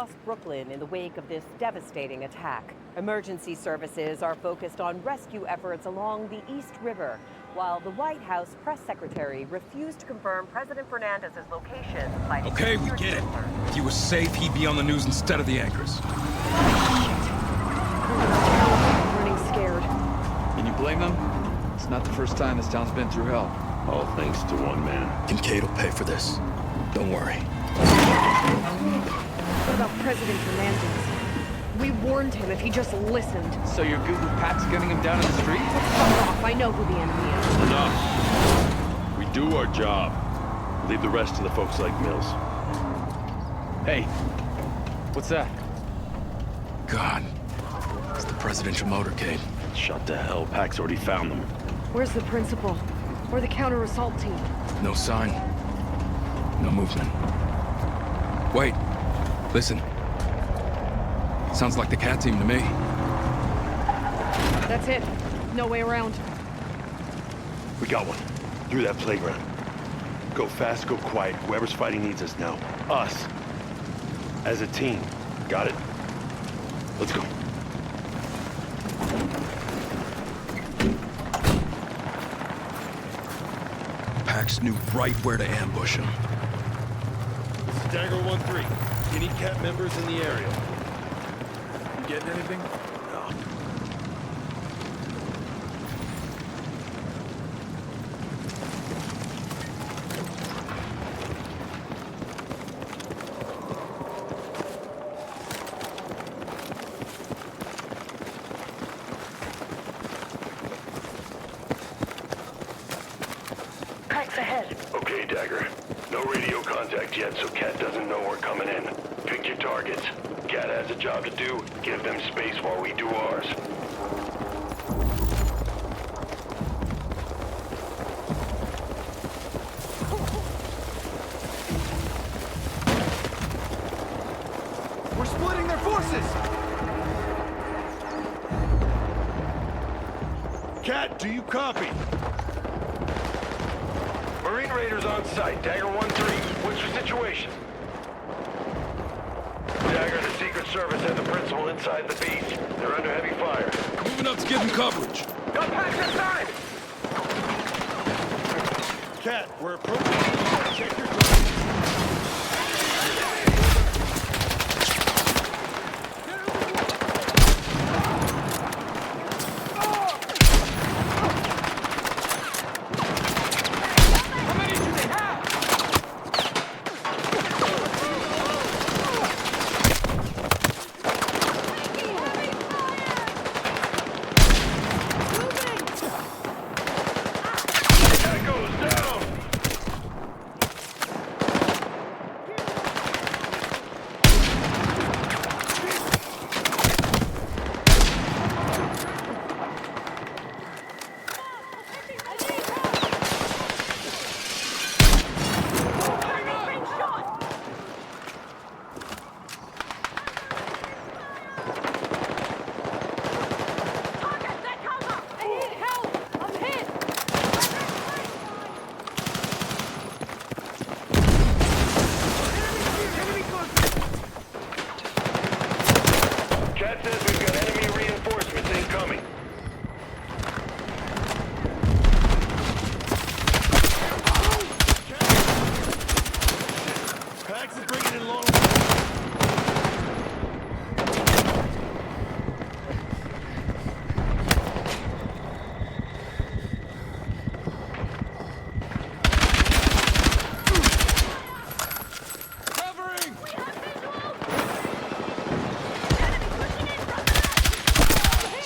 across Brooklyn in the wake of this devastating attack. Emergency services are focused on rescue efforts along the East River, while the White House press secretary refused to confirm President Fernandez's location. Okay, we get it. If he was safe, he'd be on the news instead of the anchors. I'm running scared. Can you blame them? It's not the first time this town's been through hell. All thanks to one man. Kincaid will pay for this. Don't worry. What about President Fernandez? We warned him if he just listened. So you're good with Pat's gunning him down in the street? Fuck off, I know who the enemy is. Enough. We do our job. Leave the rest to the folks like Mills. Hey, what's that? God. It's the presidential motorcade. Shut the hell. Pac's already found them. Where's the principal? Or the counter-assault team? No sign. No movement. Wait. Listen. Sounds like the cat team to me. That's it. No way around. We got one. Through that playground. Go fast, go quiet. Whoever's fighting needs us now. Us. As a team. Got it? Let's go. Pax knew right where to ambush him. This is Dagger 1-3. Any cat members in the area? You getting anything? No. Pax ahead. Okay, Dagger. No radio contact yet, so Cat doesn't know we're coming in. Pick your targets. Cat has a job to do. Give them space while we do ours. We're splitting their forces! Cat, do you copy? Marine Raiders on site. Dagger 1-3. What's your situation? Dagger, the Secret Service has the principal inside the beach. They're under heavy fire. Moving up to give him coverage. Got Pax inside! Cat, we're approaching. Check your target.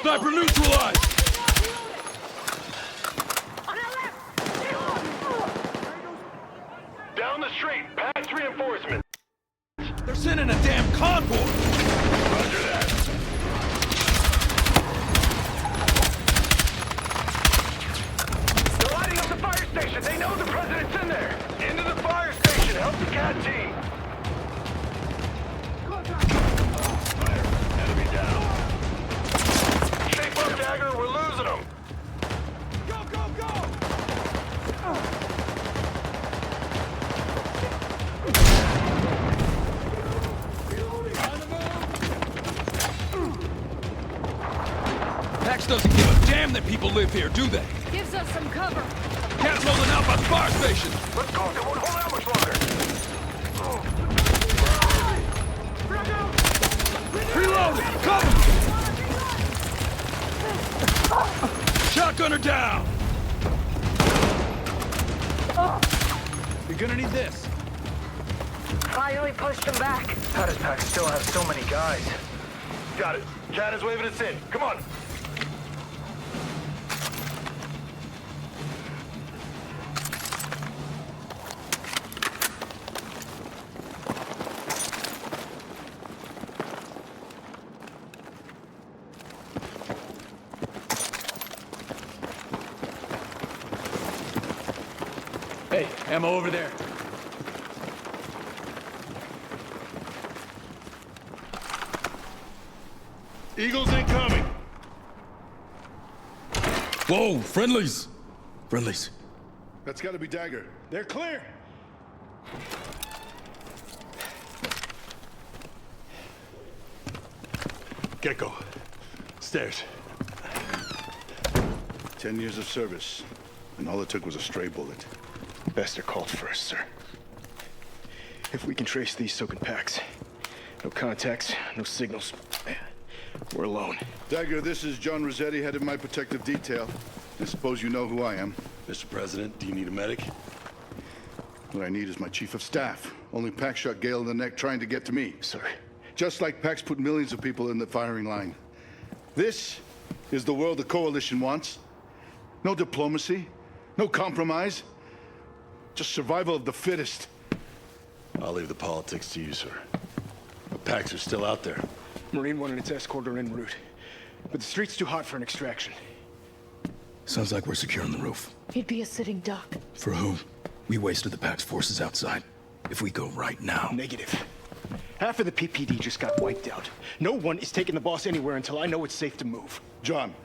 Sniper neutralized! Down the street, Pax reinforcements. They're sending a damn convoy! Roger that. They're lighting up the fire station. They know the president's in there. Into the fire station. Help the Cat team. Fire. Enemy down. Shape up, Dagger. We're losing them. Go, go, go! Pax doesn't give a damn that people live here, do they? Gives us some cover. Cat's rolling out by the fire station! Let's go, they won't hold out much longer. Reloading! Cover! Shotgunner down! You're gonna need this. Finally pushed him back. How does Pax still have so many guys? Got it. Cat is waving us in. Come on. Hey, ammo over there. Eagles incoming. Whoa, friendlies! Friendlies. That's gotta be Dagger. They're clear. Gecko. Stairs. 10 years of service, and all it took was a stray bullet. Best are called first, sir. If we can trace these Soaking Pax, no contacts, no signals, we're alone. Dagger, this is John Rossetti, head of my protective detail. I suppose you know who I am. Mr. President, do you need a medic? What I need is my chief of staff. Only Pax shot Gale in the neck trying to get to me. Sir. Just like Pax put millions of people in the firing line. This is the world the Coalition wants. No diplomacy, no compromise. Just survival of the fittest. I'll leave the politics to you, sir. The Pax are still out there. Marine 1 and its escort are en route. But the street's too hot for an extraction. Sounds like we're securing the roof. He'd be a sitting duck. For who? We wasted the Pax forces outside. If we go right now... Negative. Half of the PPD just got wiped out. No one is taking the boss anywhere until I know it's safe to move. John.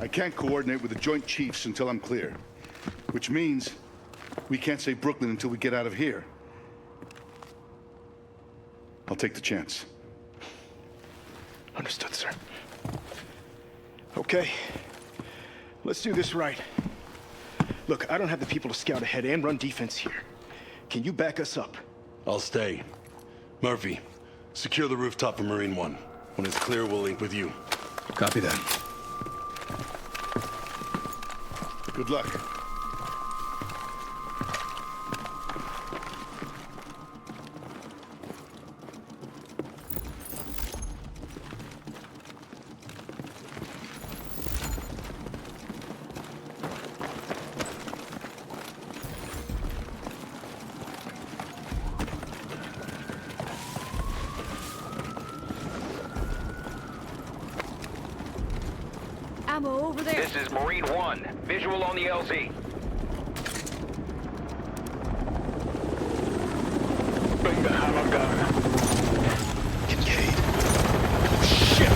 I can't coordinate with the Joint Chiefs until I'm clear. Which means we can't save Brooklyn until we get out of here. I'll take the chance. Understood, sir. Okay. Let's do this right. Look, I don't have the people to scout ahead and run defense here. Can you back us up? I'll stay. Murphy, secure the rooftop for Marine 1. When it's clear, we'll link with you. Copy that. Good luck. Ammo over there. This is Marine 1. Visual on the LZ. Bring the hammer gun. Kincaid. Shit!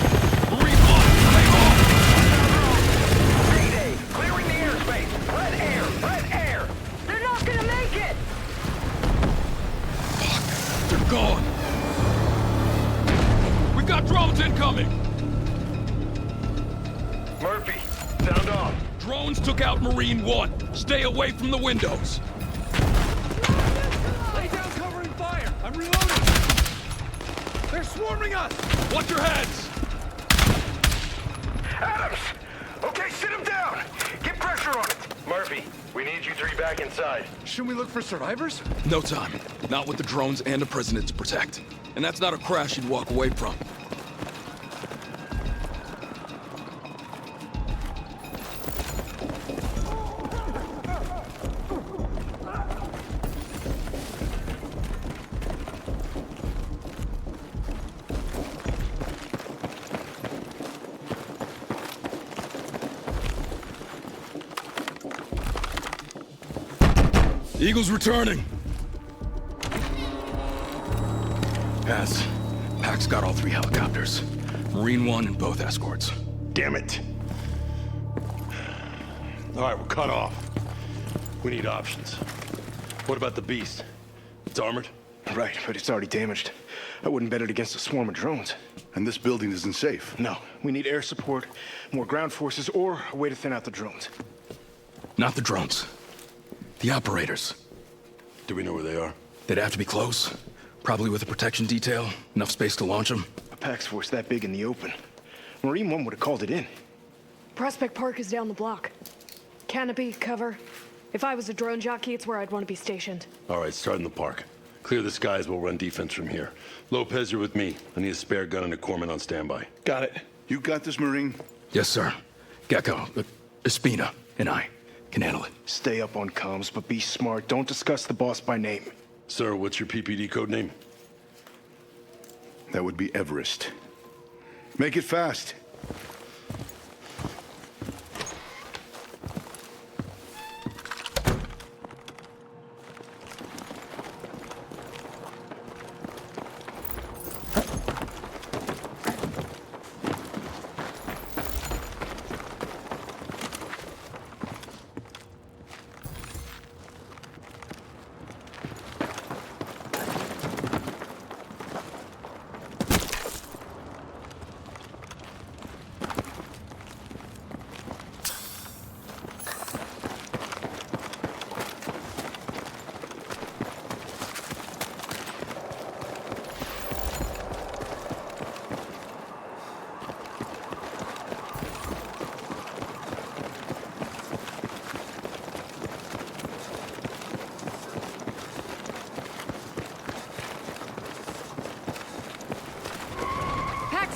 Marine 1! Take off! Mayday! Clearing the airspace! Red air! Red air! They're not gonna make it! They're gone! We've got drones incoming! Murphy, sound off. Drones took out Marine 1. Stay away from the windows. Lay down covering fire. I'm reloading. They're swarming us. Watch your heads! Adams! Okay, sit him down. Get pressure on it. Murphy, we need you three back inside. Shouldn't we look for survivors? No time. Not with the drones and a president to protect. And that's not a crash you'd walk away from. Eagle's returning! Pass. Pax got all 3 helicopters. Marine 1 and both escorts. Damn it. All right, we're cut off. We need options. What about the Beast? It's armored? Right, but it's already damaged. I wouldn't bet it against a swarm of drones. And this building isn't safe. No, we need air support, more ground forces, or a way to thin out the drones. Not the drones. The operators. Do we know where they are? They'd have to be close. Probably with a protection detail. Enough space to launch them. A PAX force that big in the open. Marine 1 would have called it in. Prospect Park is down the block. Canopy, cover. If I was a drone jockey, it's where I'd want to be stationed. All right, start in the park. Clear the skies, we'll run defense from here. Lopez, you're with me. I need a spare gun and a corpsman on standby. Got it. You got this, Marine? Yes, sir. Gecko, Espina, and I can handle it. Stay up on comms, but be smart. Don't discuss the boss by name. Sir, what's your PPD code name? That would be Everest. Make it fast.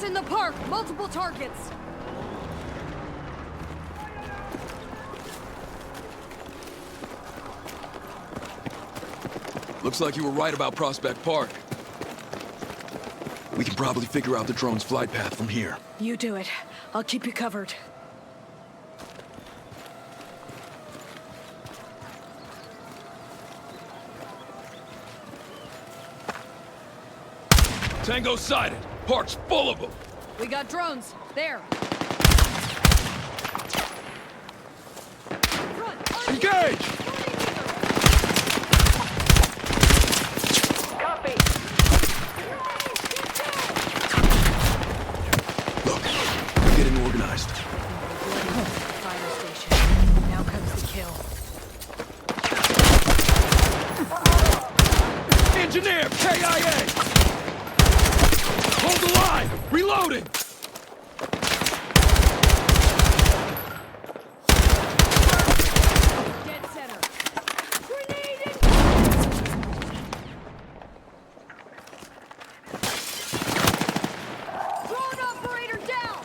In the park, multiple targets. Looks like you were right about Prospect Park. We can probably figure out the drone's flight path from here. You do it. I'll keep you covered. Tango sighted. Park's full of them. We got drones. There. Engage! Copy. Look, we're getting organized. Fire station. Now comes the kill. Engineer, KIA! Hold the line! Reloading! Dead center. Drone operator down!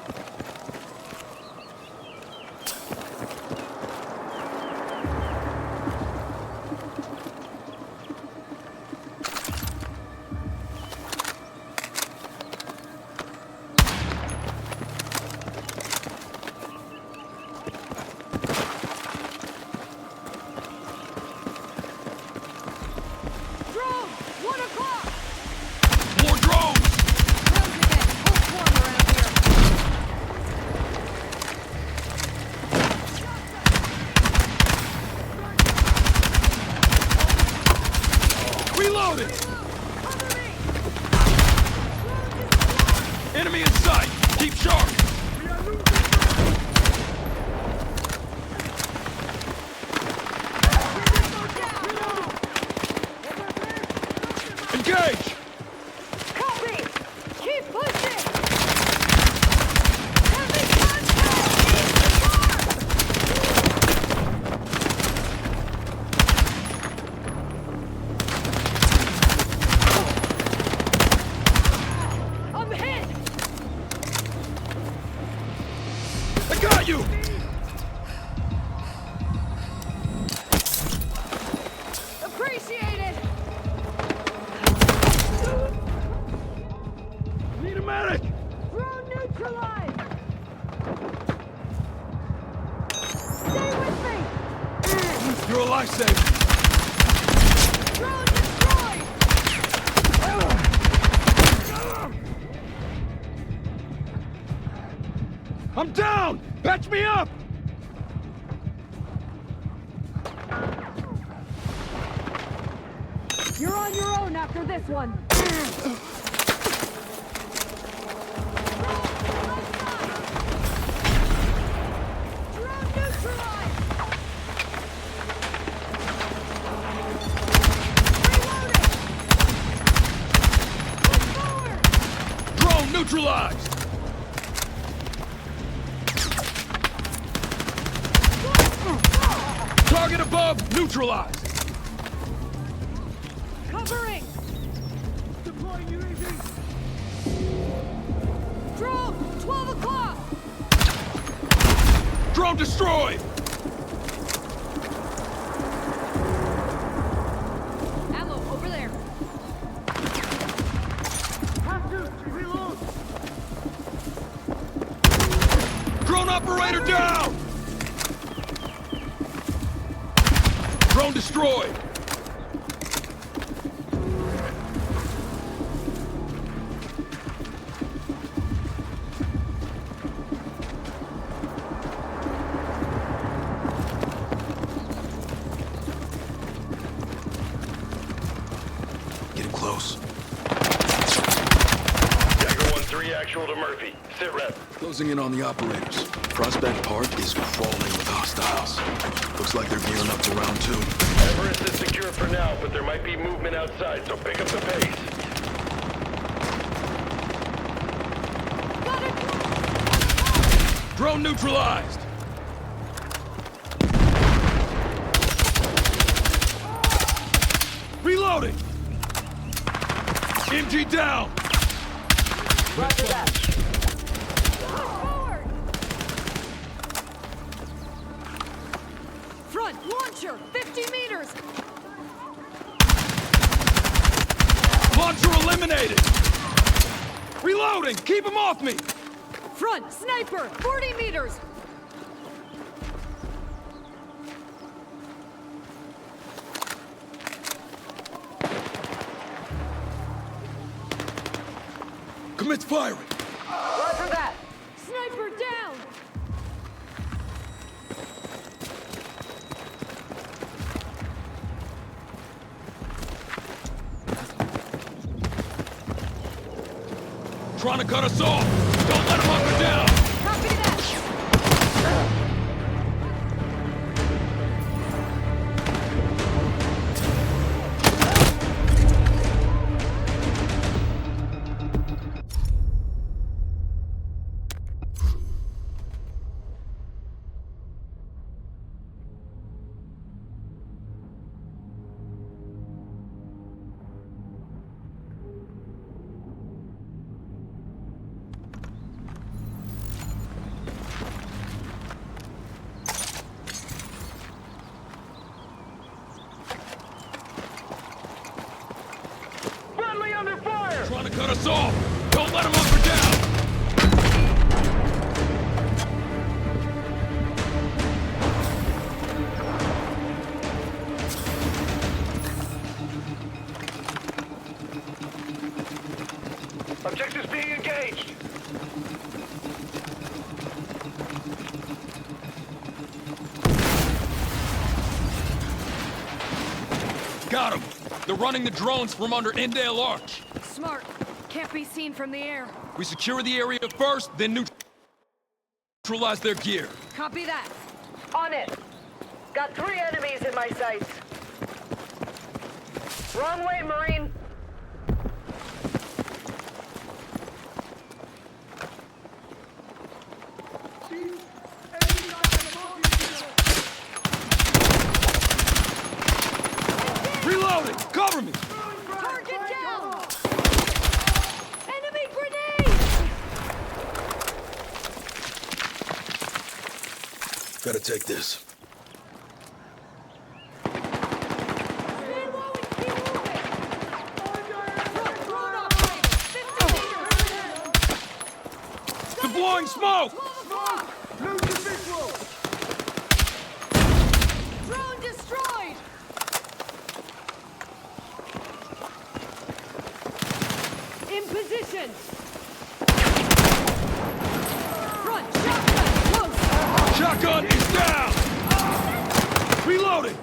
Drone! 1 o'clock! More drones! Drones again. Whole swarm around here. Reloading! Enemy in sight! Keep sharp! Engage! Copy! Keep pushing! Heavy contact! I'm hit! I got you! Appreciate it! Need a medic! Drone neutralized! Stay with me! You're a lifesaver! Drone destroyed! I'm down! Patch me up! You're on your own after this one. above, neutralized. Covering! Deploying UAV. Drone! 12 o'clock! Drone destroyed. Ammo over there. Have to reload. Drone operator down. Drone destroyed. Getting close. Dagger 1-3 actual to Murphy. Sit rep. Closing in on the operators. Prospect Park is crawling with hostiles. Looks like they're gearing up to round 2. Everest is secure for now, but there might be movement outside, so pick up the pace. Drone neutralized. Reloading. MG down. Roger that. Forward! Front, launcher! 50 meters! Launcher eliminated. Reloading. Keep him off me. Front, sniper! 40 meters! Commits firing. Roger that. Sniper down! Trying to cut us off. Don't let him hunker down. Copy that! Friendly under fire! Trying to cut us off. Don't let him hunker down. Objectives being engaged. Got him. They're running the drones from under Indale Arch. Smart. Can't be seen from the air. We secure the area first, then neutralize their gear. Copy that. On it. Got 3 enemies in my sights. Wrong way, Marine. Reloading. Cover me. Target down! Enemy grenade! Gotta take this. Drone operator! 50 meters! Deploying smoke. 12 o'clock! Drone destroyed! In position! Front, shotgun, close! Shotgun is down. Reloading.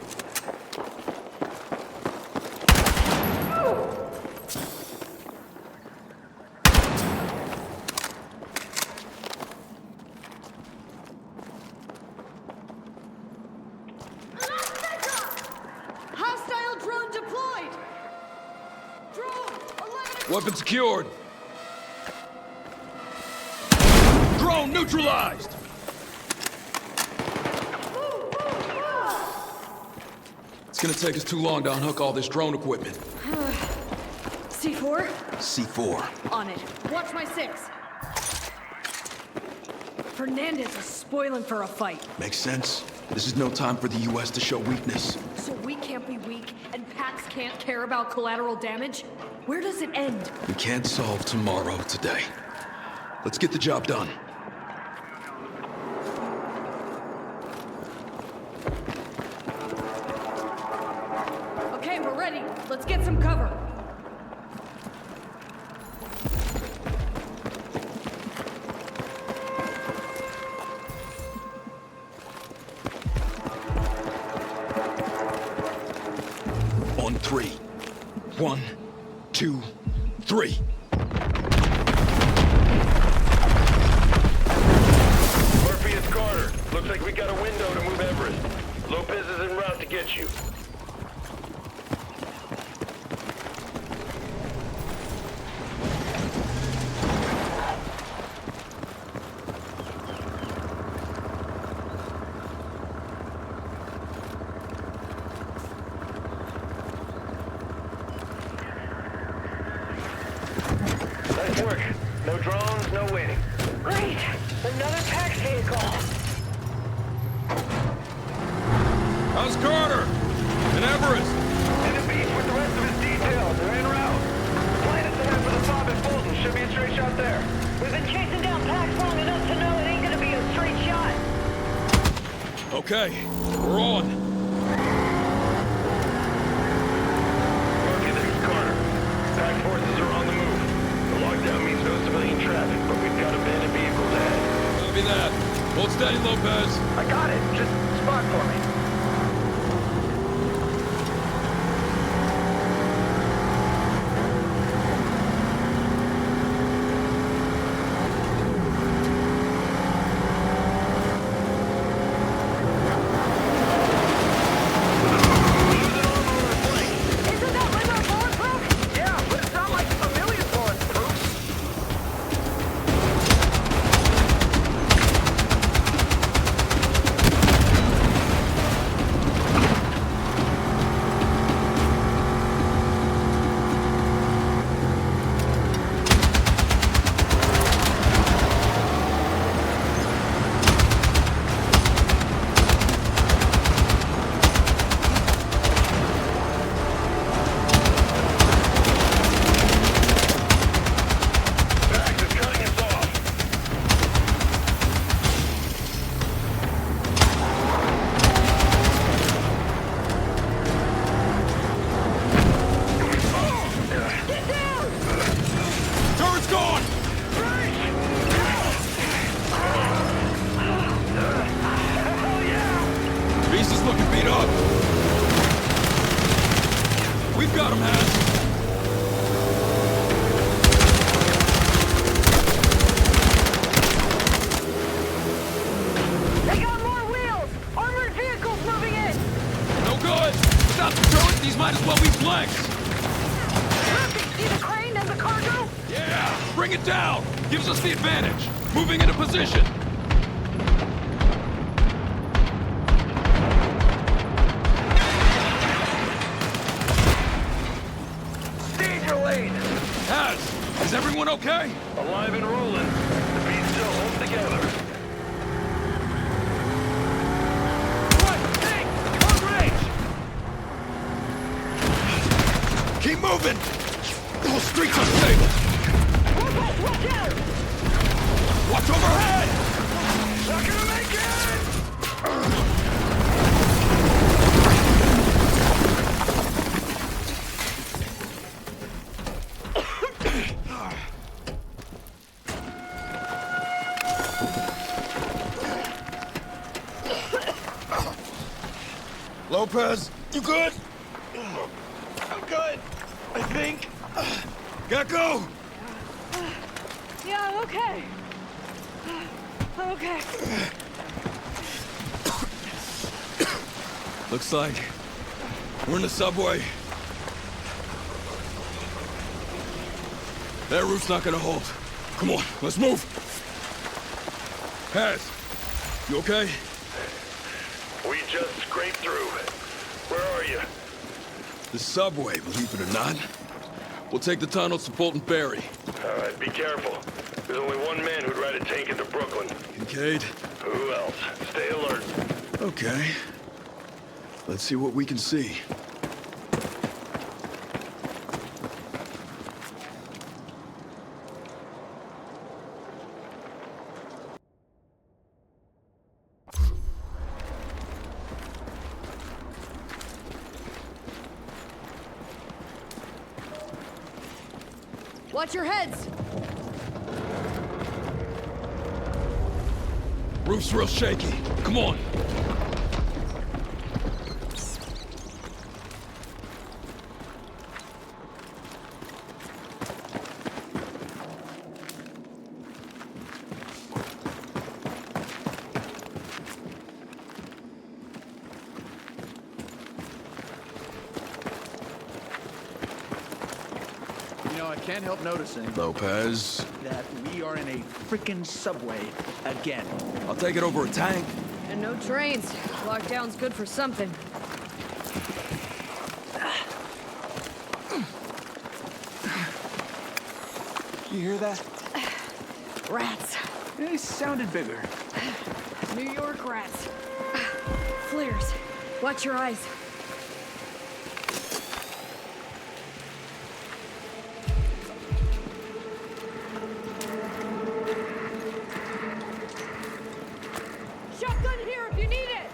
Hostile drone deployed! Drone, 11 Weapon secured. Drone neutralized. It's gonna take us too long to unhook all this drone equipment. C4? C4. On it. Watch my 6. Fernandez is spoiling for a fight. Makes sense. This is no time for the U.S. to show weakness. So we can't be weak, and Pax can't care about collateral damage? Where does it end? We can't solve tomorrow today. Let's get the job done. Okay, we're ready. Let's get some cover. On 3. 1, 2, 3. Murphy, it's Carter. Looks like we got a window to move Everest. Lopez is en route to get you. Nice work. No drones, no waiting. Great! Another PAX vehicle! How's Carter? And Everest? In the beach with the rest of his details. They're en route. Plan is to head for the fob at Fulton. Should be a straight shot there. We've been chasing down PAX long enough to know it ain't gonna be a straight shot. Okay, we're on. Murphy, this is Carter. PAX forces are on the move. The lockdown means no civilian traffic, but we've got abandoned vehicles ahead. Copy that. Hold steady, Lopez. I got it. Just spot for me. Isn't that limo bulletproof? Yeah, but it's not like a million bulletproof. PAX is cutting us off. Turret's gone! Hell yeah! Beast is looking beat up. We've got him, Has. They got more wheels! Armored vehicles moving in! No good. Without the turret, these might as well be flanks. Look, see the crane and the cargo? Yeah, bring it down. Gives us the advantage. Moving into position. Stage your lane! Has, is everyone okay? Alive and rolling. The beast still holds together. Right, hey, on range. Keep moving. The whole street's unstable. Lopez, watch out! Watch overhead. Not gonna make it! Lopez, you good? I'm good. I think. Gotta go. Yeah, I'm okay. I'm okay. Looks like we're in the subway. That route's not gonna hold. Come on, let's move. Has, you okay? We just scraped through. Where are you? The subway, believe it or not. We'll take the tunnels to Fulton Ferry. All right, be careful. There's only one man who'd ride a tank into Brooklyn. Kincaid? Who else? Stay alert. Okay. Let's see what we can see. Watch your heads! Roof's real shaky. Come on. You know, I can't help noticing Lopez. that we are in a frickin' subway again. I'll take it over a tank. And no trains. Lockdown's good for something. You hear that? Rats. They sounded bigger. New York rats. Flares. Watch your eyes. Shotgun here if you need it!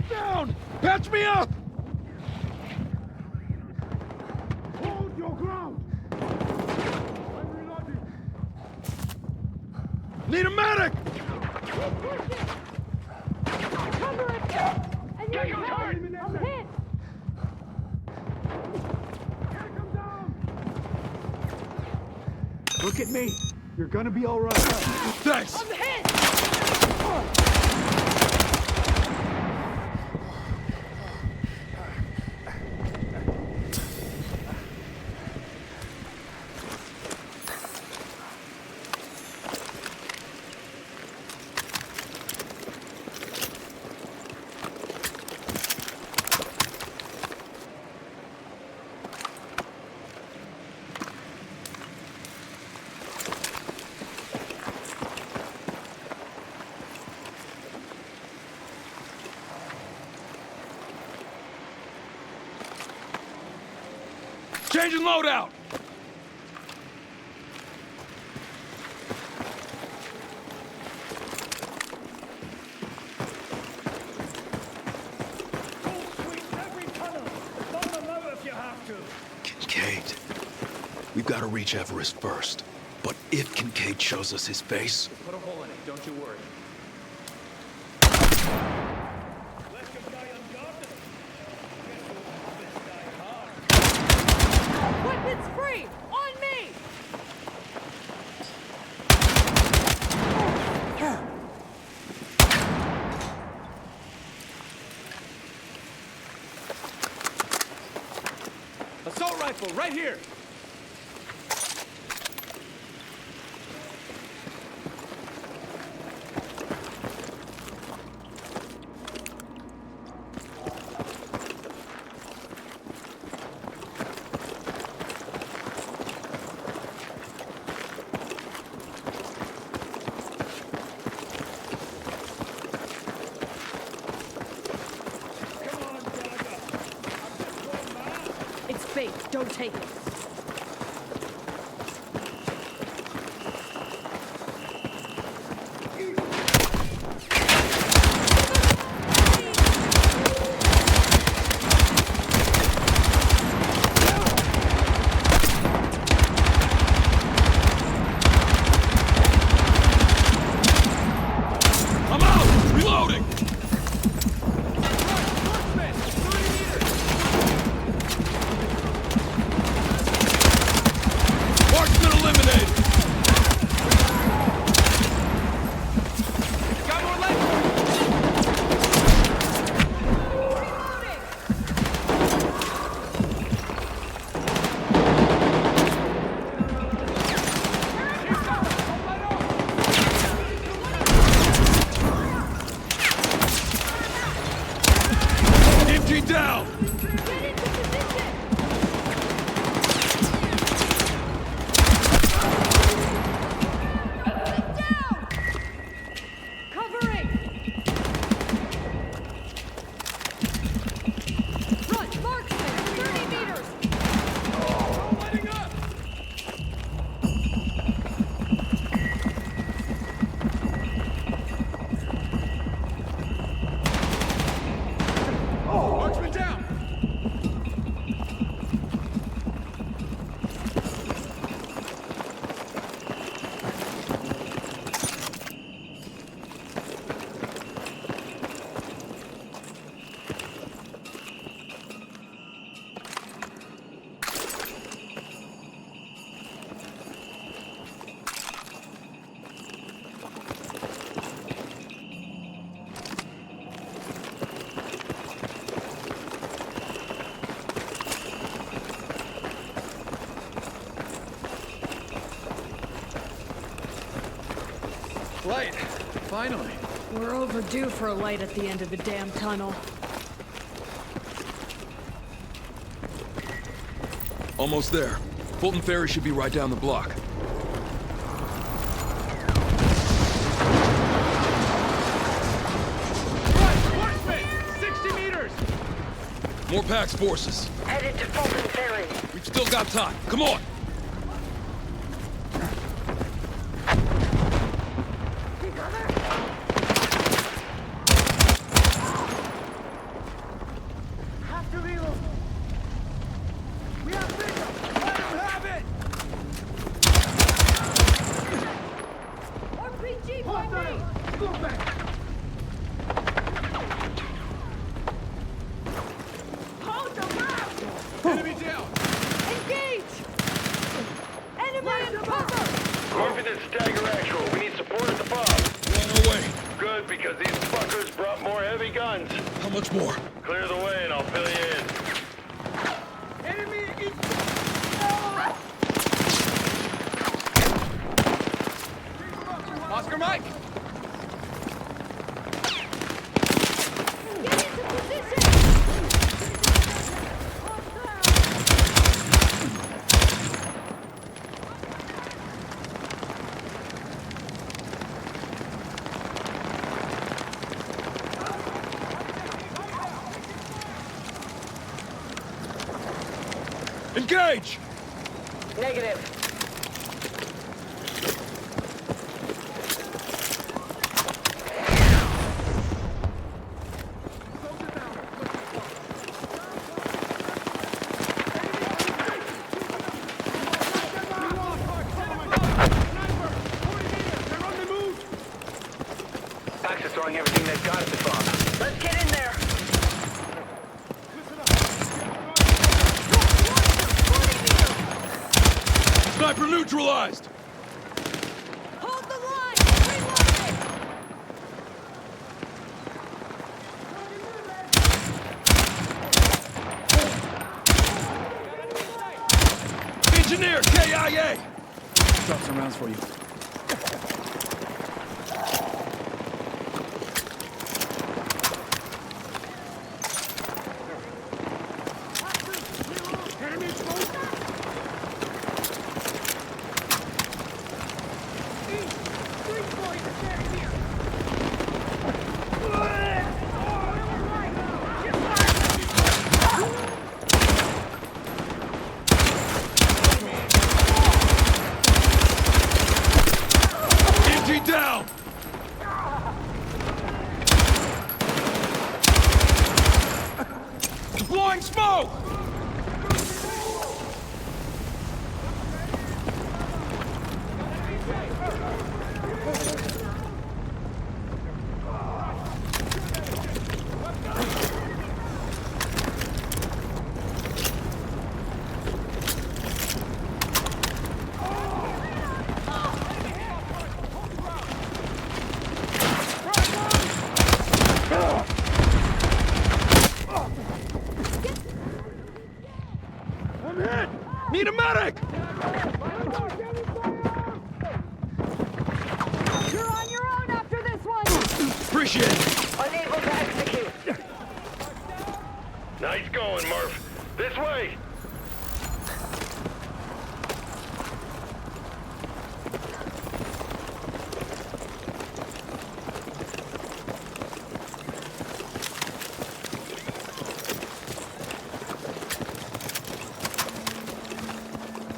Down! Patch me up! Hold your ground! Need a medic! Cover it! And you're hurt! I'm hit! Look at me. You're gonna be all right. Thanks. I'm hit! Changing loadout! Kincaid. We've got to reach Everest first. But if Kincaid shows us his face... Put a hole in it, don't you worry. Weapons free! On me! Assault rifle, right here! It's fake. Don't take it. I'm out! Reloading! Light. Finally. We're overdue for a light at the end of the damn tunnel. Almost there. Fulton Ferry should be right down the block. Horseman! 60 meters! More Pax forces. Headed to Fulton Ferry. We've still got time. Come on! Enemy down! Confidence stagger actual. We need support at the fob. We're on our way. Good, because these fuckers brought more heavy guns. How much more? Clear the way and I'll fill you in. Enemy is... Oscar Mike! Engage! Negative. Pax is throwing everything they've got at the fob. Let's get in there. Sniper neutralized! Hold the line! Engineer, KIA! Drop some rounds for you. Empty down! Deploying smoke! Need a medic! You're on your own after this one! Appreciate it. Unable to execute. Nice going, Murph. This way!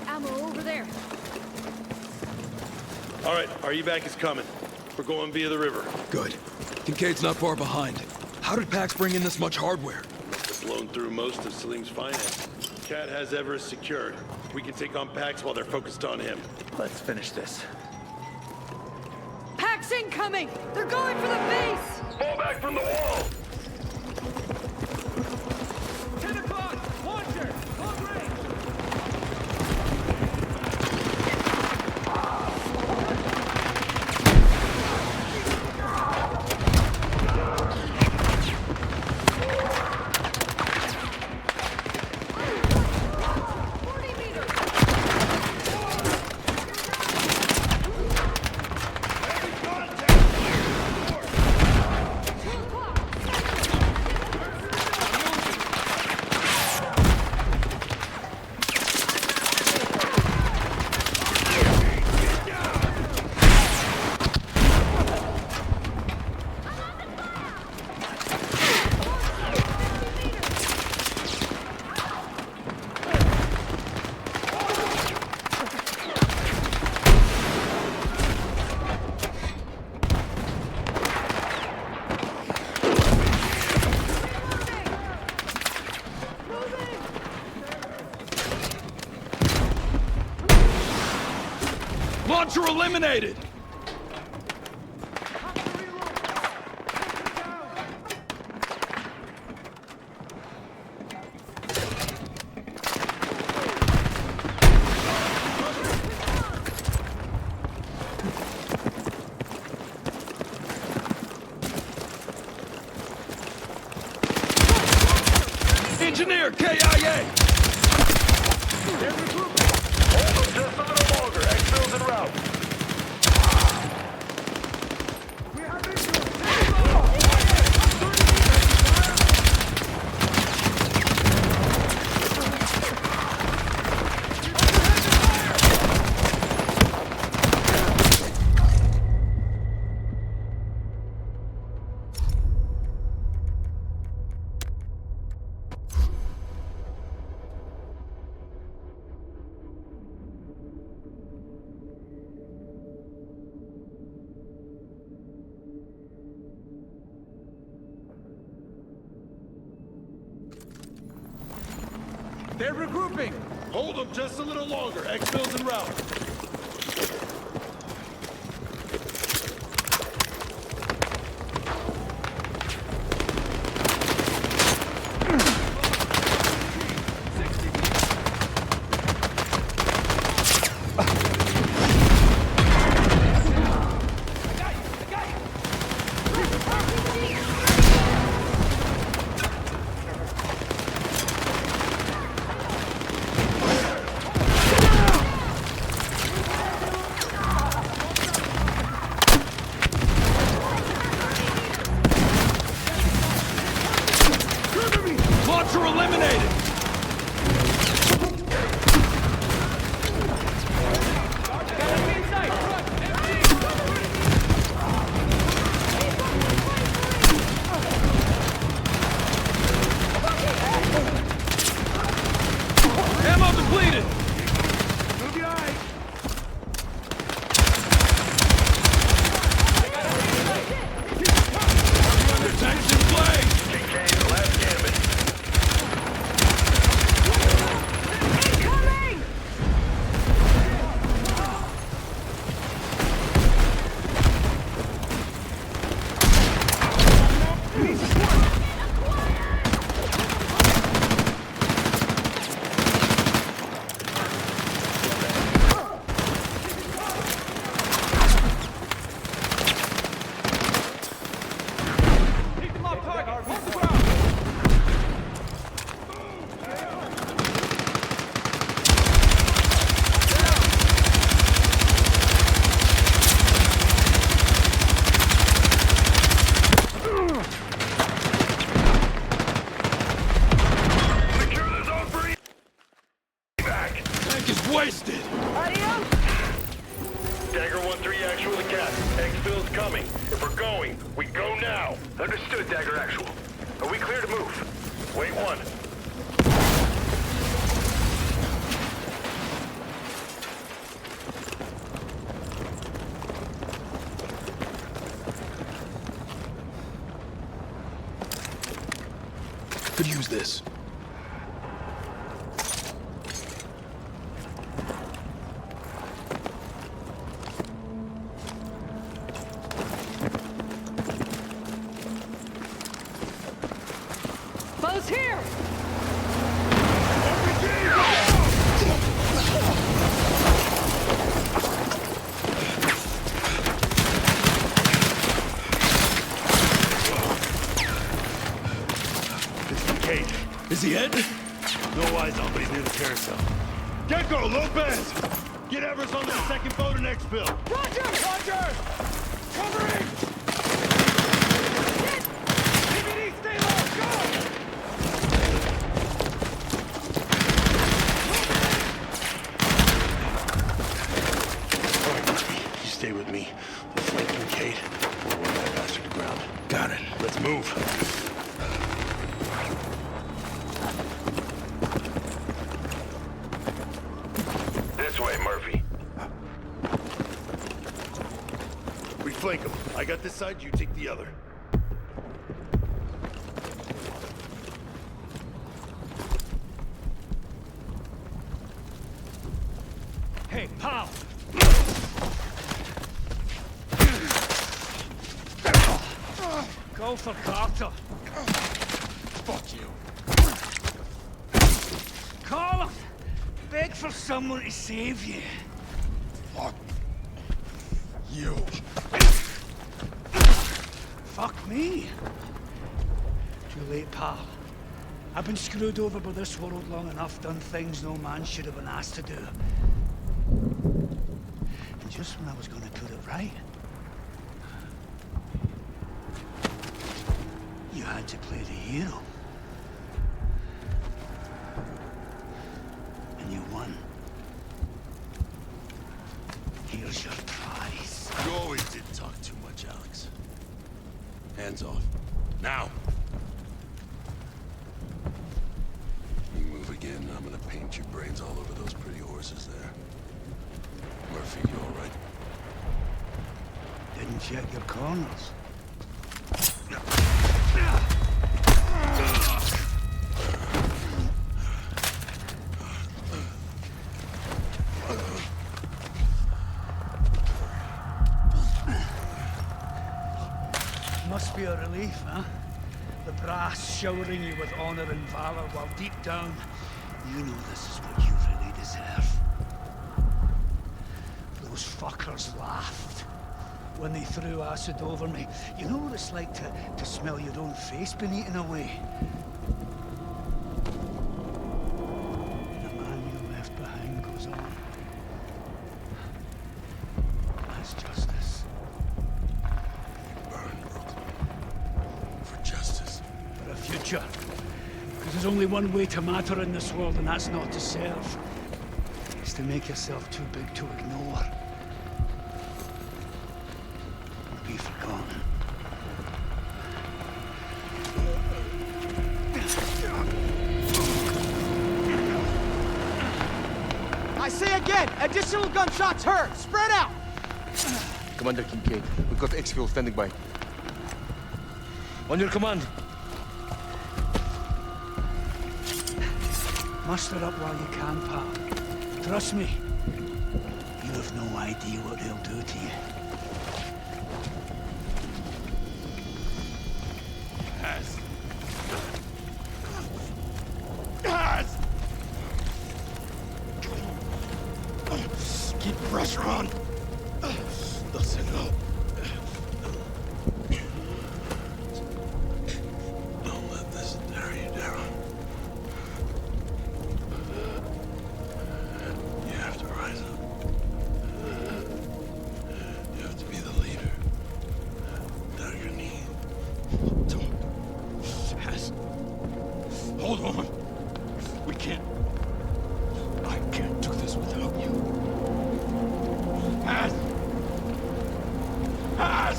Ammo over there. All right, our evac is coming. We're going via the river. Good. Kincaid's not far behind. How did Pax bring in this much hardware? It's blown through most of Salim's finance. Cat has Everest secured. We can take on Pax while they're focused on him. Let's finish this. Pax incoming! They're going for the base! Fall back from the wall! 10 o'clock! Launcher! Long range! Heavy contact! Launcher eliminated! Engineer, KIA! Hold them just a little longer. Exfil's en route. They're regrouping! Hold them just a little longer. Exfil's en route. Launcher eliminated! Ammo depleted! Move your eyes! Tanks in play! TK, last gambit. Keep them off target! Hold the ground! Secure the zone for back. Tank is wasted! Dagger 1-3 actual to Cat. Exfil's coming. If we're going, we go now. Understood, Dagger actual. Are we clear to move? Wait one. Could use this. Foe's here! Kate, Is he hit? no eyes on, but he's near the carousel. Gecko, Lopez! Get Everest on that second boat and exfil. Roger! Roger! Covering! DVD, stay low! Go! All right, Murphy, you stay with me. We'll flank you, Kate. We'll run that bastard to ground. Got it. Let's move. This way, Murphy. We flank him. I got this side, you take the other. Hey, pal! all for Carter. Fuck you. Call him! Beg for someone to save you. Fuck you. Fuck me. Too late, pal. I've been screwed over by this world long enough, done things no man should have been asked to do. And just when I was gonna put it right, you had to play the hero. And you won. Here's your prize. You always did talk too much, Alex. Hands off. Now! You move again, I'm gonna paint your brains all over those pretty horses there. Murphy, you all right? Didn't check your corners. Must be a relief, huh? The brass showering you with honor and valor while deep down, you know this is what you really deserve. Those fuckers laughed when they threw acid over me. You know what it's like to smell your own face being eaten away? And the man you left behind goes on. That's justice. Burn Brooklyn. For justice. For a future. Because there's only one way to matter in this world, and that's not to serve. It's to make yourself too big to ignore. Or be forgotten. I say again, additional gunshots heard. Spread out. Commander Kincaid, we've got exfil standing by. On your command. Muster up while you can, pal. Trust me. You have no idea what they'll do to you. Keep pressure on. Listen up. Don't let this tear you down. You have to rise up. You have to be the leader. Down your knees. Don't. Fast. Hold on. We can't. I can't do this without you. Pass! Pass!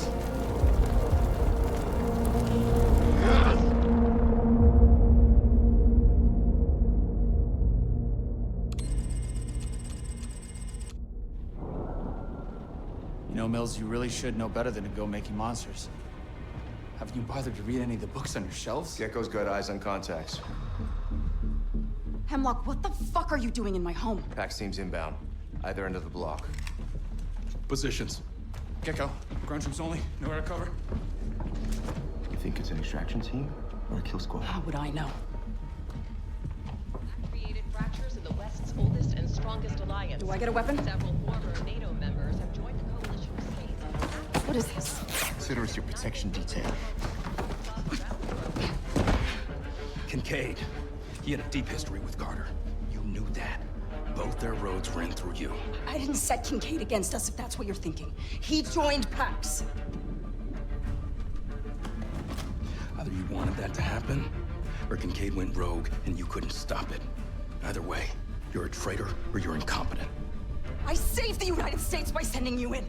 You know, Mills, you really should know better than to go making monsters. Haven't you bothered to read any of the books on your shelves? Gecko's got eyes on contacts. Hemlock, what the fuck are you doing in my home? Pax team's inbound. Either end of the block. Positions. Gecko, ground troops only. Nowhere to cover. You think it's an extraction team or a kill squad? How would I know? Created fractures in the West's oldest and strongest alliance. Do I get a weapon? Several former NATO members have joined the coalition of states. What is this? Consider us your protection detail. Kincaid. He had a deep history with Carter. You knew that. Both their roads ran through you. I didn't set Kincaid against us, if that's what you're thinking. He joined Pax. Either you wanted that to happen, or Kincaid went rogue and you couldn't stop it. Either way, you're a traitor or you're incompetent. I saved the United States by sending you in.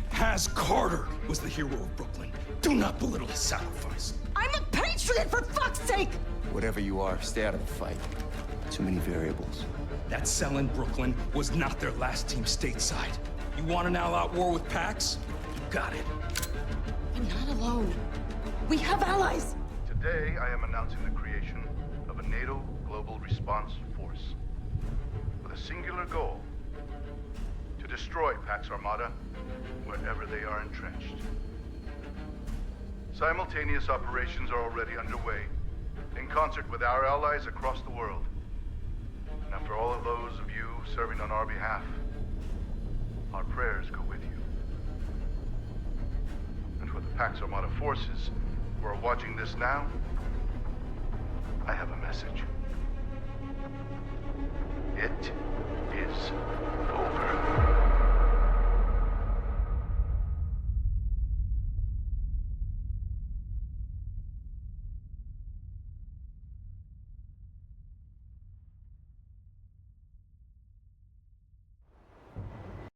Has Carter was the hero of Brooklyn. Do not belittle his sacrifice. I'm a patriot, for fuck's sake! Whatever you are, stay out of the fight. Too many variables. That cell in Brooklyn was not their last team stateside. You want an all-out war with Pax? You got it. I'm not alone. We have allies. Today, I am announcing the creation of a NATO Global Response Force with a singular goal: to destroy Pax Armada wherever they are entrenched. Simultaneous operations are already underway, in concert with our allies across the world. And for all of those of you serving on our behalf, our prayers go with you. And for the Pax Armada forces who are watching this now, I have a message. It is over.